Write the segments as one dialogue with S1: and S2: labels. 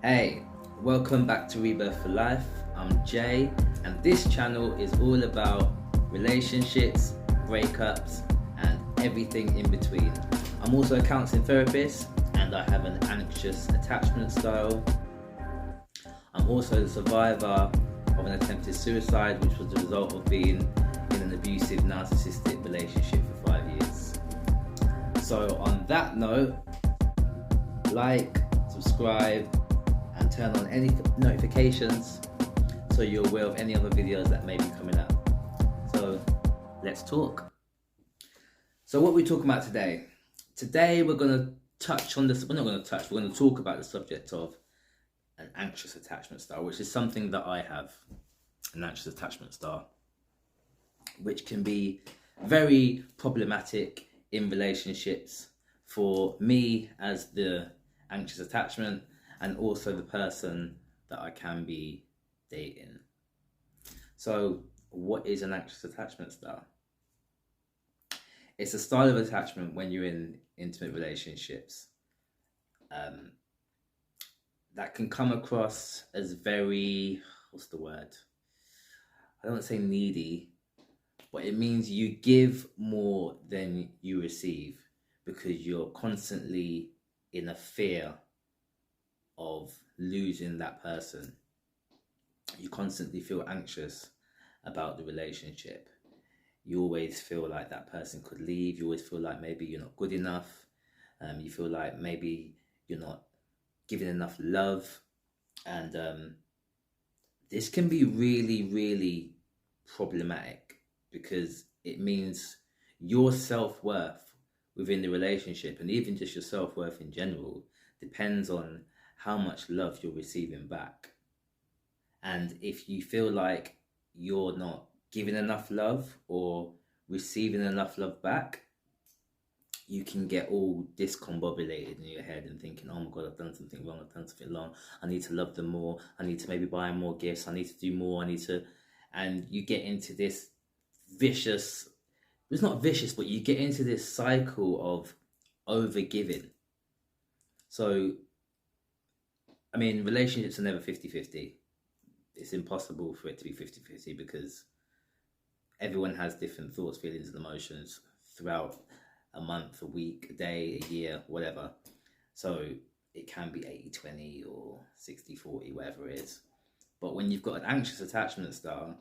S1: Hey, welcome back to Rebirth for Life. I'm Jay, and this channel is all about relationships, breakups, and everything in between. I'm also a counseling therapist, and I have an anxious attachment style. I'm also the survivor of an attempted suicide, which was the result of being in an abusive, narcissistic relationship for 5 years. So, on that note, like, subscribe, and turn on any notifications so you're aware of any other videos that may be coming up. So let's talk. So what are we talking about today? Today we're going to touch on this. We're not going to touch. We're going to talk about the subject of an anxious attachment style, which is something that I have, an anxious attachment style, which can be very problematic in relationships for me as the anxious attachment and also the person that I can be dating. So what is an anxious attachment style? It's a style of attachment when you're in intimate relationships that can come across as very, what's the word? I don't want to say needy, but it means you give more than you receive because you're constantly in a fear of losing that person. You constantly feel anxious about the relationship. You always feel like that person could leave. You always feel like maybe you're not good enough. You feel like maybe you're not giving enough love. And this can be really, really problematic because it means your self-worth within the relationship, and even just your self-worth in general, depends on how much love you're receiving back. And if you feel like you're not giving enough love or receiving enough love back, you can get all discombobulated in your head and thinking, oh my God, I've done something wrong, I've done something wrong, I need to love them more, I need to maybe buy more gifts, I need to do more, and you get into this vicious, it's not vicious, but you get into this cycle of over giving. So I mean, relationships are never 50-50. It's impossible for it to be 50-50 because everyone has different thoughts, feelings, and emotions throughout a month, a week, a day, a year, whatever. So it can be 80-20 or 60-40, whatever it is. But when you've got an anxious attachment style,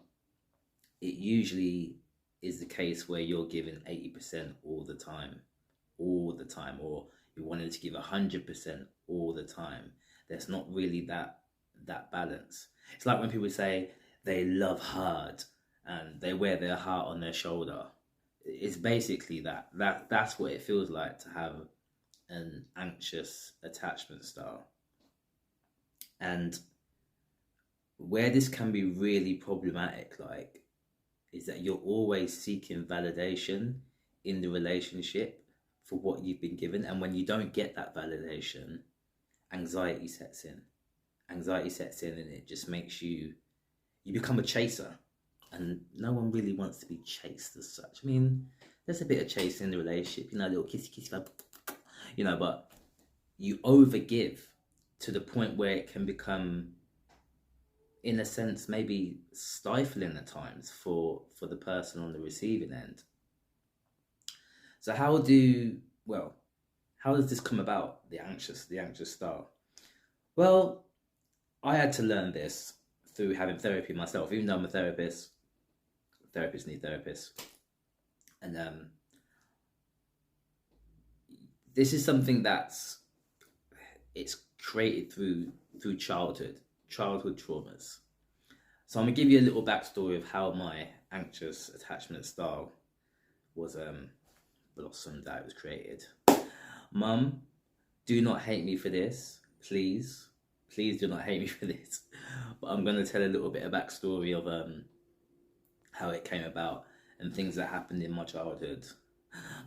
S1: it usually is the case where you're giving 80% all the time, or you're wanting to give 100% all the time. There's not really that balance. It's like when people say they love hard and they wear their heart on their shoulder. It's basically that's what it feels like to have an anxious attachment style. And where this can be really problematic, like, is that you're always seeking validation in the relationship for what you've been given. And when you don't get that validation, anxiety sets in. Anxiety sets in and it just makes you become a chaser. And no one really wants to be chased as such. I mean, there's a bit of chasing in the relationship, a little kissy, but you overgive to the point where it can become, in a sense, maybe stifling at times for the person on the receiving end. So how does this come about, the anxious style? Well, I had to learn this through having therapy myself. Even though I'm a therapist, therapists need therapists. And this is something it's created through childhood traumas. So I'm gonna give you a little backstory of how my anxious attachment style was blossomed, that it was created. Mum, do not hate me for this, please do not hate me for this. But I'm going to tell a little bit of backstory of how it came about and things that happened in my childhood.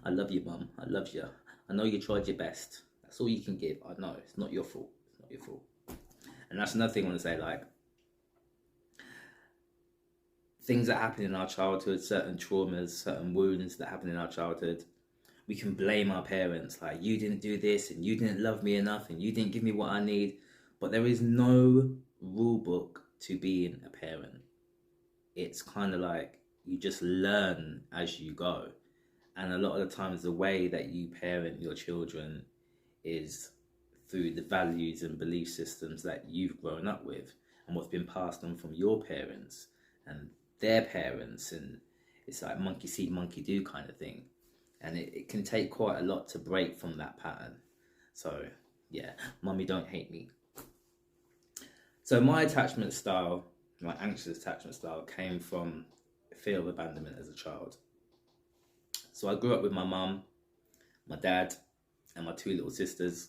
S1: I love you, Mum. I love you. I know you tried your best. That's all you can give. I know it's not your fault. It's not your fault. And that's another thing I want to say. Like, things that happen in our childhood, certain traumas, certain wounds that happen in our childhood, we can blame our parents. Like, you didn't do this, and you didn't love me enough, and you didn't give me what I need. But there is no rule book to being a parent. It's kind of like you just learn as you go. And a lot of the times, the way that you parent your children is through the values and belief systems that you've grown up with and what's been passed on from your parents and their parents. And it's like monkey see, monkey do kind of thing. And it can take quite a lot to break from that pattern. So, yeah, mummy, don't hate me. So my attachment style, my anxious attachment style, came from fear of abandonment as a child. So I grew up with my mum, my dad, and my two little sisters.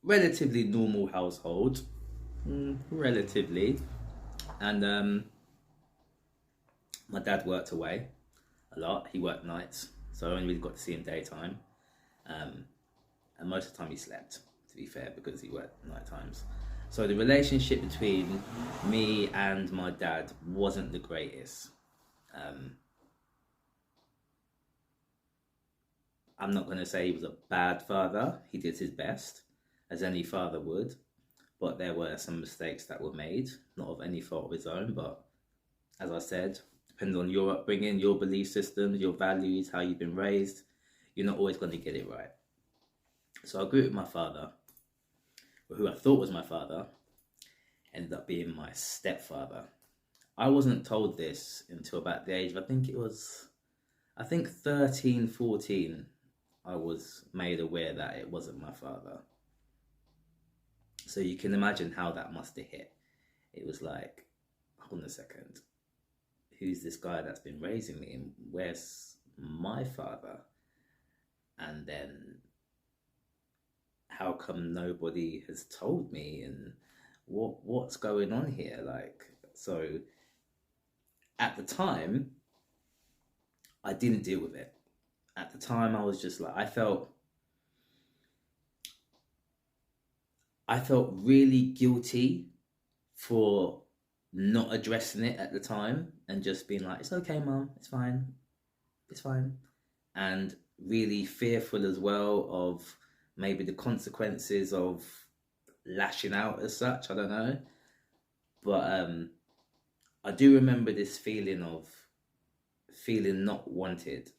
S1: Relatively normal household, relatively. And my dad worked away a lot. He worked nights, so I only really got to see him daytime. And most of the time he slept, to be fair, because he worked night times. So the relationship between me and my dad wasn't the greatest. I'm not going to say he was a bad father. He did his best, as any father would. But there were some mistakes that were made, not of any fault of his own. But as I said, depending on your upbringing, your belief systems, your values, how you've been raised, you're not always going to get it right. So I grew up with my father, who I thought was my father, ended up being my stepfather. I wasn't told this until about the age of, I think 13, 14, I was made aware that it wasn't my father. So you can imagine how that must have hit. It was like, hold on a second, who's this guy that's been raising me and where's my father? And then how come nobody has told me, and what's going on here? Like, so at the time, I didn't deal with it. At the time, I was just like, I felt really guilty for not addressing it at the time and just being like, it's okay, mum, it's fine, and really fearful as well of maybe the consequences of lashing out as such. I don't know, but I do remember this feeling of feeling not wanted,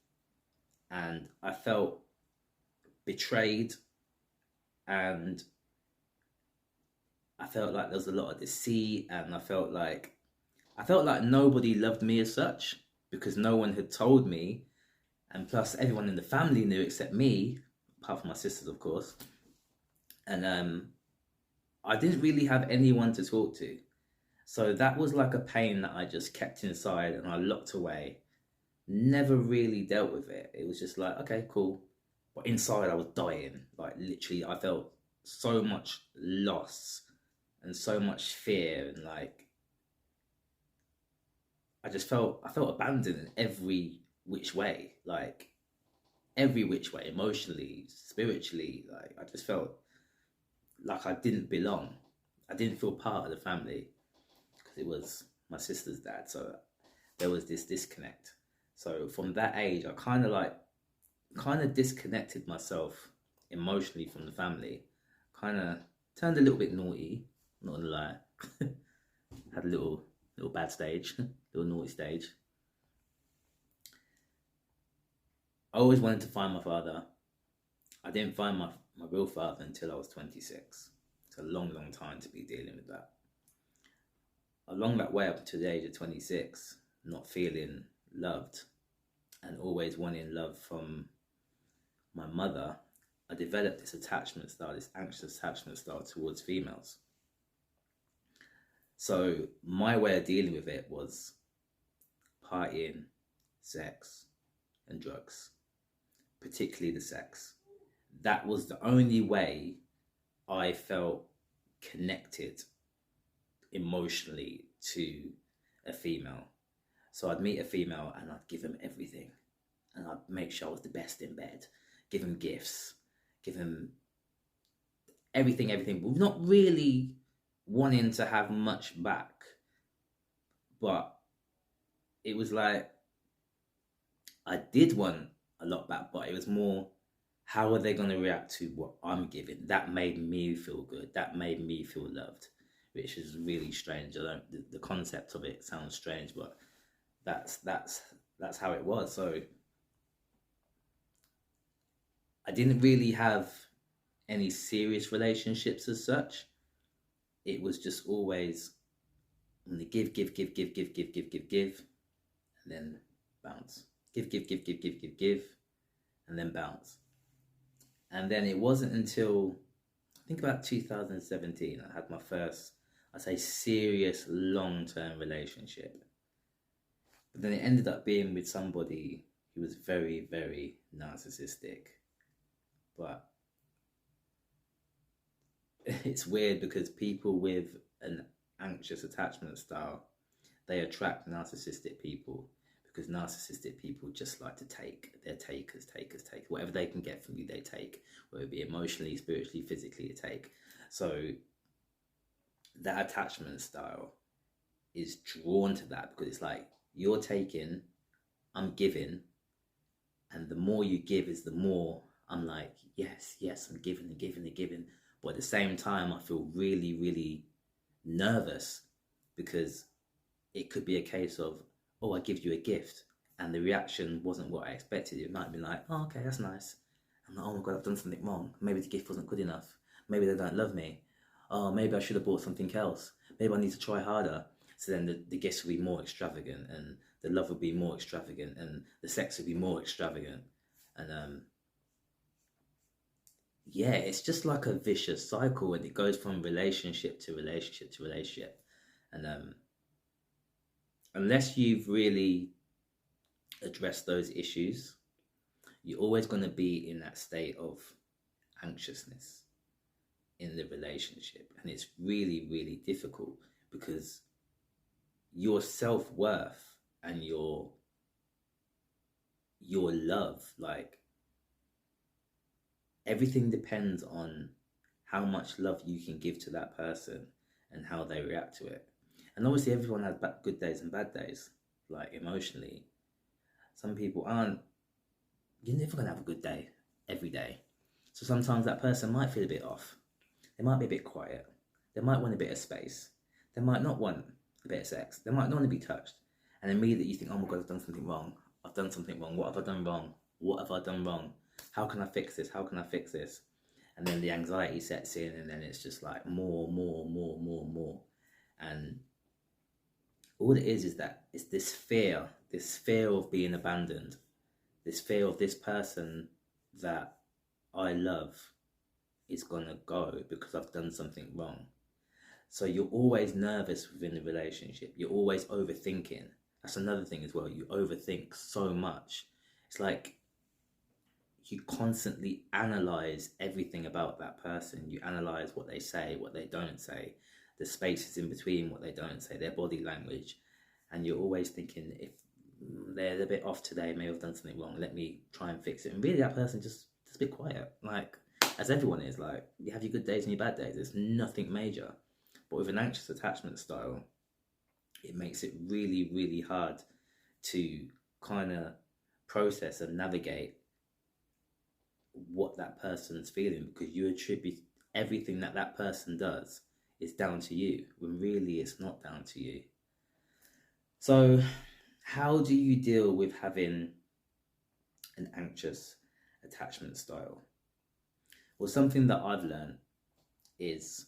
S1: and I felt betrayed, and I felt like there was a lot of deceit, and I felt like nobody loved me as such because no one had told me, and plus everyone in the family knew except me, apart from my sisters, of course. And I didn't really have anyone to talk to. So that was like a pain that I just kept inside and I locked away. Never really dealt with it. It was just like, okay, cool. But inside I was dying. Like literally I felt so much loss and so much fear, and like I felt abandoned in every which way. Like every which way, emotionally, spiritually. Like I just felt like I didn't belong. I didn't feel part of the family because it was my sister's dad. So there was this disconnect. So from that age, I kind of disconnected myself emotionally from the family. Kind of turned a little bit naughty, not gonna lie. Had a little bad stage, little naughty stage. I always wanted to find my father. I didn't find my real father until I was 26. It's a long, long time to be dealing with that. Along that way up to the age of 26, not feeling loved and always wanting love from my mother, I developed this attachment style, this anxious attachment style towards females. So my way of dealing with it was partying, sex, and drugs, particularly the sex. That was the only way I felt connected emotionally to a female. So I'd meet a female and I'd give him everything. And I'd make sure I was the best in bed, give him gifts, give him everything, but not really wanting to have much back. But it was like, I did want a lot back, but it was more how are they going to react to what I'm giving? That made me feel good. That made me feel loved, which is really strange. I don't. The concept of it sounds strange, but that's how it was. So I didn't really have any serious relationships as such. It was just always I'm gonna give, and then bounce. Give, and then bounce. And then it wasn't until I think about 2017 I had my first, I'd say, serious long-term relationship. But then it ended up being with somebody who was very, very narcissistic. But it's weird because people with an anxious attachment style, they attract narcissistic people because narcissistic people just like to take. They're takers. Whatever they can get from you, they take, whether it be emotionally, spiritually, physically, they take. So that attachment style is drawn to that because it's like you're taking, I'm giving, and the more you give is the more I'm like, yes, I'm giving and giving and giving. But at the same time, I feel really, really nervous because it could be a case of, oh, I give you a gift and the reaction wasn't what I expected. It might be like, oh, okay, that's nice. I'm like, oh my God, I've done something wrong. Maybe the gift wasn't good enough. Maybe they don't love me. Oh, maybe I should have bought something else. Maybe I need to try harder. So then the gifts will be more extravagant and the love will be more extravagant and the sex will be more extravagant. And yeah, it's just like a vicious cycle and it goes from relationship to relationship to relationship. And unless you've really addressed those issues, you're always going to be in that state of anxiousness in the relationship. And it's really, really difficult because your self-worth and your love, like everything depends on how much love you can give to that person and how they react to it. And obviously everyone has good days and bad days, like emotionally. Some people aren't, you're never going to have a good day every day. So sometimes that person might feel a bit off. They might be a bit quiet. They might want a bit of space. They might not want a bit of sex. They might not want to be touched. And immediately you think, oh my God, I've done something wrong. I've done something wrong. What have I done wrong? What have I done wrong? How can I fix this? How can I fix this? And then the anxiety sets in and then it's just like more. And all it is that it's this fear of being abandoned, this fear of this person that I love is gonna go because I've done something wrong. So you're always nervous within the relationship. You're always overthinking. That's another thing as well. You overthink so much. It's like you constantly analyze everything about that person. You analyze what they say, what they don't say, the spaces in between what they don't say, their body language. And you're always thinking, if they're a bit off today, maybe I've done something wrong, let me try and fix it. And really that person just a bit quiet. Like, as everyone is, like, you have your good days and your bad days. It's nothing major. But with an anxious attachment style, it makes it really, really hard to kind of process and navigate what that person's feeling because you attribute everything that person does is down to you when really it's not down to you. So how do you deal with having an anxious attachment style? Well, something that I've learned is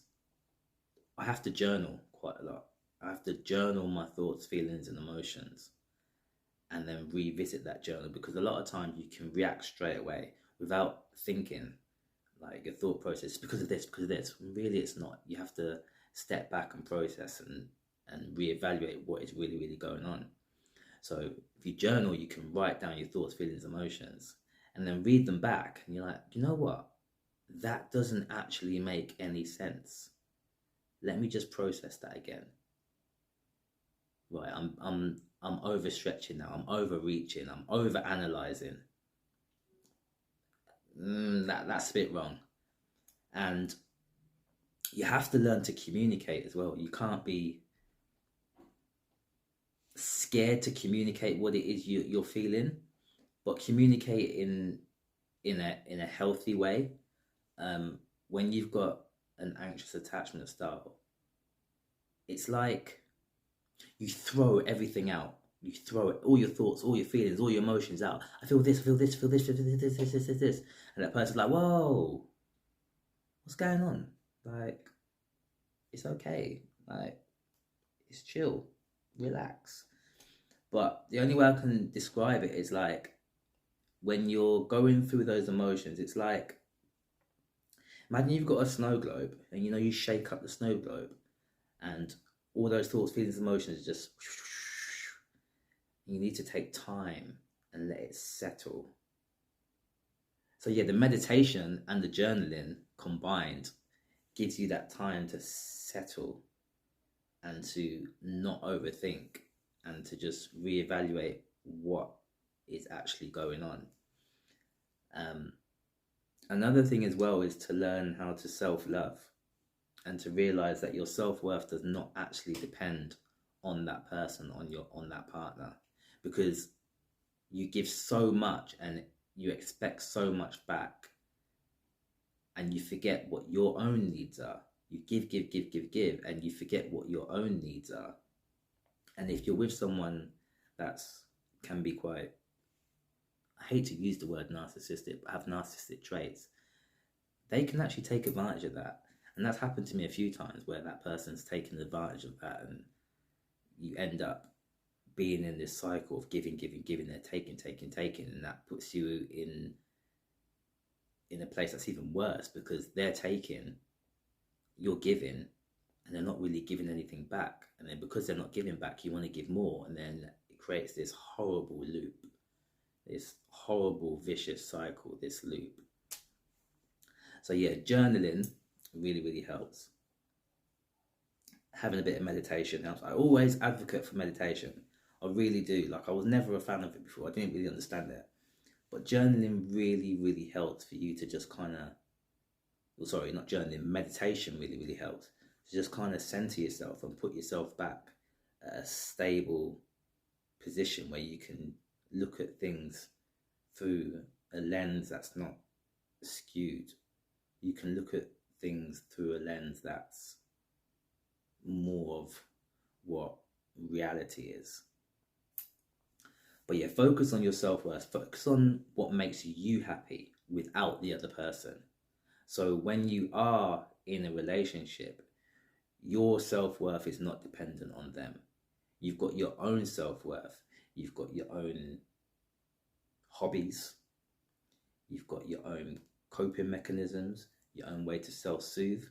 S1: I have to journal quite a lot. I have to journal my thoughts, feelings, and emotions and then revisit that journal because a lot of times you can react straight away without thinking, like your thought process, because of this. Really, it's not. You have to step back and process and reevaluate what is really, really going on. So if you journal, you can write down your thoughts, feelings, emotions, and then read them back. And you're like, you know what? That doesn't actually make any sense. Let me just process that again. Right, I'm overstretching now. I'm overreaching. I'm overanalyzing. That's a bit wrong. And you have to learn to communicate as well. You can't be scared to communicate what it is you're feeling, but communicate in in a healthy way. When you've got an anxious attachment style, it's like you throw everything out. You throw it, all your thoughts, all your feelings, all your emotions out. I feel this, I feel this, I feel this, feel this. And that person's like, whoa, what's going on? Like, it's okay. Like, it's chill, relax. But the only way I can describe it is like when you're going through those emotions, it's like, imagine you've got a snow globe and you shake up the snow globe and all those thoughts, feelings, emotions just, you need to take time and let it settle. So yeah, the meditation and the journaling combined gives you that time to settle and to not overthink and to just reevaluate what is actually going on. Another thing as well is to learn how to self-love and to realize that your self-worth does not actually depend on that person, on that partner, because you give so much and you expect so much back and you forget what your own needs are. You give, and you forget what your own needs are. And if you're with someone can be quite, I hate to use the word narcissistic, but have narcissistic traits, they can actually take advantage of that. And that's happened to me a few times where that person's taken advantage of that and you end up being in this cycle of giving, they're taking, and that puts you in a place that's even worse because they're taking, you're giving, and they're not really giving anything back. And then because they're not giving back, you want to give more, and then it creates this horrible loop, this horrible vicious cycle, this loop. So yeah, journaling really, really helps. Having a bit of meditation helps. I always advocate for meditation. I really do. Like, I was never a fan of it before. I didn't really understand it. But journaling really, really helps for you to just kind of, well, sorry, not journaling, meditation really, really helps to just kind of center yourself and put yourself back at a stable position where you can look at things through a lens that's not skewed. You can look at things through a lens that's more of what reality is. But yeah, focus on your self-worth. Focus on what makes you happy without the other person. So when you are in a relationship, your self-worth is not dependent on them. You've got your own self-worth. You've got your own hobbies. You've got your own coping mechanisms, your own way to self-soothe.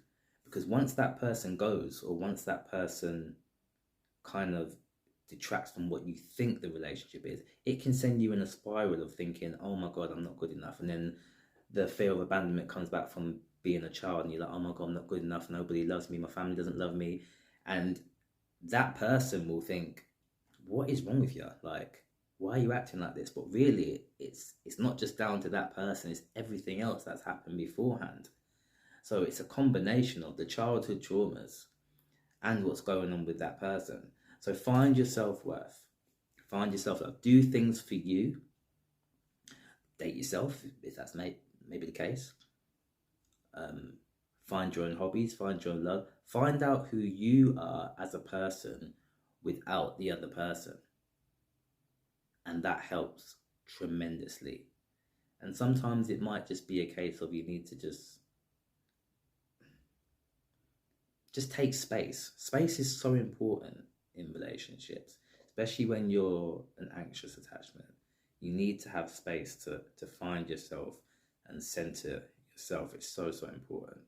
S1: Because once that person goes, or once that person kind of detracts from what you think the relationship is, it can send you in a spiral of thinking, oh my God, I'm not good enough. And then the fear of abandonment comes back from being a child and you're like, oh my God, I'm not good enough. Nobody loves me. My family doesn't love me. And that person will think, what is wrong with you? Like, why are you acting like this? But really, it's not just down to that person. It's everything else that's happened beforehand. So it's a combination of the childhood traumas and what's going on with that person. So find your self-worth. Find yourself love. Do things for you. Date yourself, if that's maybe the case. Find your own hobbies. Find your own love. Find out who you are as a person without the other person. And that helps tremendously. And sometimes it might just be a case of you need to just take space. Space is so important in relationships, especially when you're an anxious attachment. You need to have space to find yourself and center yourself. It's so, so important.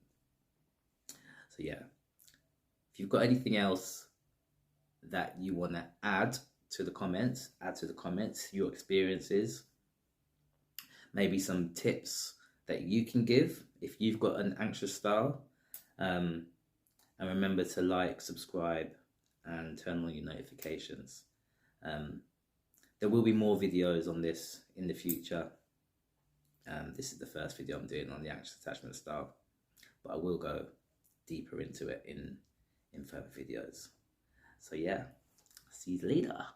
S1: So yeah, if you've got anything else that you want to add to the comments, your experiences, maybe some tips that you can give if you've got an anxious style. And remember to like, subscribe, and turn on your notifications. There will be more videos on this in the future. This is the first video I'm doing on the anxious attachment style, but I will go deeper into it in further videos. So yeah, see you later.